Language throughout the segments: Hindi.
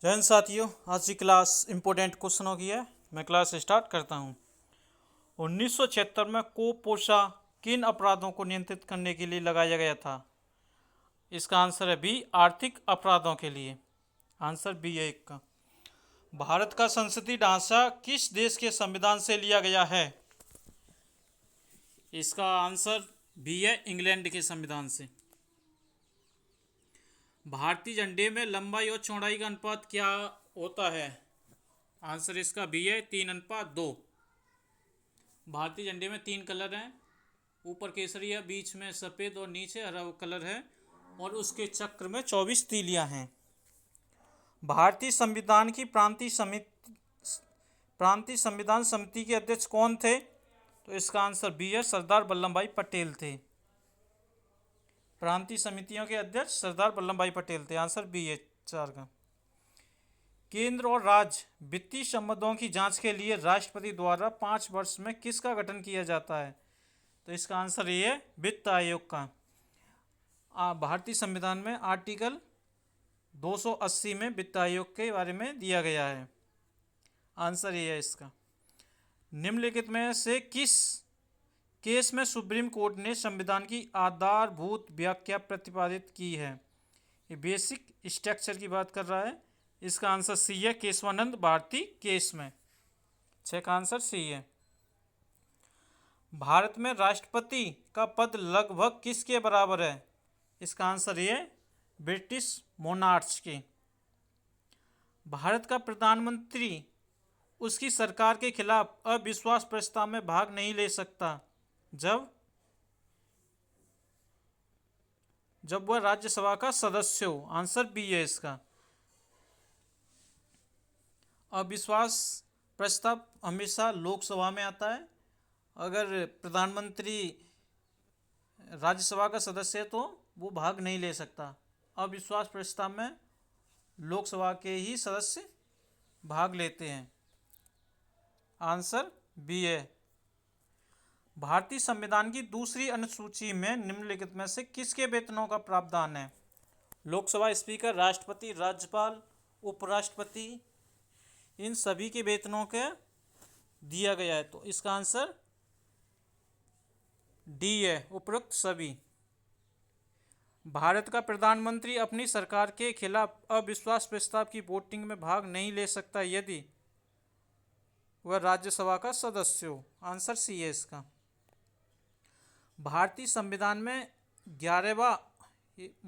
जय हिंद साथियों, आज की क्लास इम्पोर्टेंट क्वेश्चनों की है। मैं क्लास स्टार्ट करता हूँ। 1976 में कोपोषा किन अपराधों को नियंत्रित करने के लिए लगाया गया था? इसका आंसर है बी, आर्थिक अपराधों के लिए। आंसर बी है एक का। भारत का संसदीय ढांचा किस देश के संविधान से लिया गया है? इसका आंसर बी है, इंग्लैंड के संविधान से। भारतीय झंडे में लंबाई और चौड़ाई का अनुपात क्या होता है? आंसर इसका बी है, 3:2। भारतीय झंडे में 3 कलर हैं, ऊपर केसरी है, बीच में सफ़ेद और नीचे हरा कलर है, और उसके चक्र में 24 तीलियां हैं। भारतीय संविधान की प्रांतीय संविधान समिति के अध्यक्ष कौन थे? तो इसका आंसर बी है, सरदार वल्लभ भाई पटेल थे। प्रांतीय समितियों के अध्यक्ष सरदार वल्लभ भाई पटेल थे। आंसर बी है 4 का। केंद्र और राज्य वित्तीय संबंधों की जांच के लिए राष्ट्रपति द्वारा 5 वर्ष में किसका गठन किया जाता है? तो इसका आंसर ये है, वित्त आयोग का। भारतीय संविधान में आर्टिकल 280 में वित्त आयोग के बारे में दिया गया है। आंसर ये है इसका। निम्नलिखित में से किस केस में सुप्रीम कोर्ट ने संविधान की आधारभूत व्याख्या प्रतिपादित की है? ये बेसिक स्ट्रक्चर की बात कर रहा है। इसका आंसर सी है, केशवानंद भारती केस में। 6 का आंसर सी है। भारत में राष्ट्रपति का पद लगभग किसके बराबर है? इसका आंसर ये, ब्रिटिश मोनार्च के। भारत का प्रधानमंत्री उसकी सरकार के खिलाफ अविश्वास प्रस्ताव में भाग नहीं ले सकता जब वह राज्यसभा का सदस्य हो। आंसर बी है इसका। अविश्वास प्रस्ताव हमेशा लोकसभा में आता है। अगर प्रधानमंत्री राज्यसभा का सदस्य है तो वो भाग नहीं ले सकता। अविश्वास प्रस्ताव में लोकसभा के ही सदस्य भाग लेते हैं। आंसर बी है। भारतीय संविधान की दूसरी अनुसूची में निम्नलिखित में से किसके वेतनों का प्रावधान है? लोकसभा स्पीकर, राष्ट्रपति, राज्यपाल, उपराष्ट्रपति, इन सभी के वेतनों के दिया गया है। तो इसका आंसर डी है, उपरोक्त सभी। भारत का प्रधानमंत्री अपनी सरकार के खिलाफ अविश्वास प्रस्ताव की वोटिंग में भाग नहीं ले सकता यदि वह राज्यसभा का सदस्य हो। आंसर सी है इसका। भारतीय संविधान में 11वां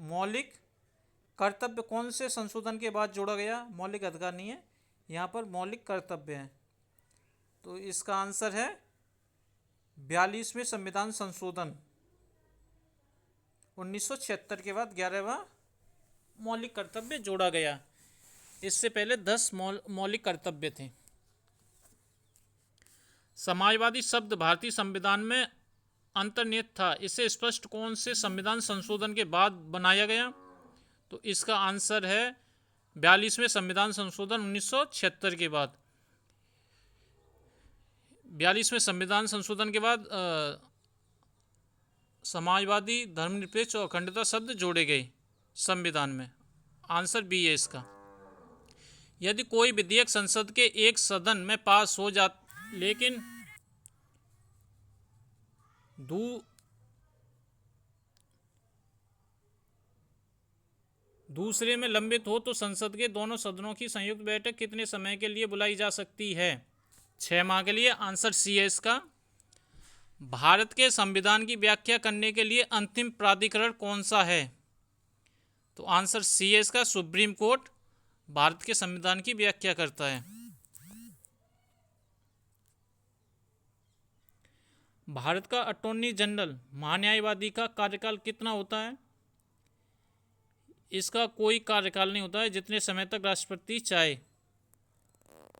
मौलिक कर्तव्य कौन से संशोधन के बाद जोड़ा गया? मौलिक अधिकार नहीं है, यहाँ पर मौलिक कर्तव्य है। तो इसका आंसर है 42वें संविधान संशोधन। 1976 के बाद 11वां मौलिक कर्तव्य जोड़ा गया। इससे पहले 10 मौलिक कर्तव्य थे। समाजवादी शब्द भारतीय संविधान में अंतर्निहित था, इसे स्पष्ट कौन से संविधान संशोधन के बाद बनाया गया? तो इसका आंसर है 42वें संविधान संशोधन 1976 के बाद। 42वें संविधान संशोधन के बाद समाजवादी, धर्मनिरपेक्ष और अखंडता शब्द जोड़े गए संविधान में। आंसर बी है इसका। यदि कोई विधेयक संसद के एक सदन में पास हो लेकिन दूसरे में लंबित हो तो संसद के दोनों सदनों की संयुक्त बैठक कितने समय के लिए बुलाई जा सकती है? 6 माह के लिए। आंसर सी है इसका। भारत के संविधान की व्याख्या करने के लिए अंतिम प्राधिकरण कौन सा है? तो आंसर सी है इसका, सुप्रीम कोर्ट भारत के संविधान की व्याख्या करता है। भारत का अटॉर्नी जनरल महान्यायवादी का कार्यकाल कितना होता है? इसका कोई कार्यकाल नहीं होता है, जितने समय तक राष्ट्रपति चाहे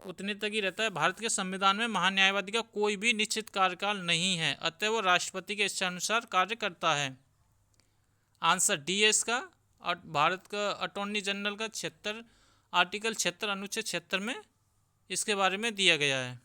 उतने तक ही रहता है। भारत के संविधान में महान्यायवादी का कोई भी निश्चित कार्यकाल नहीं है, अतः वो राष्ट्रपति के इच्छानुसार कार्य करता है। आंसर डी है इसका। और भारत का अटॉर्नी जनरल का आर्टिकल 76 अनुच्छेद 76 में इसके बारे में दिया गया है।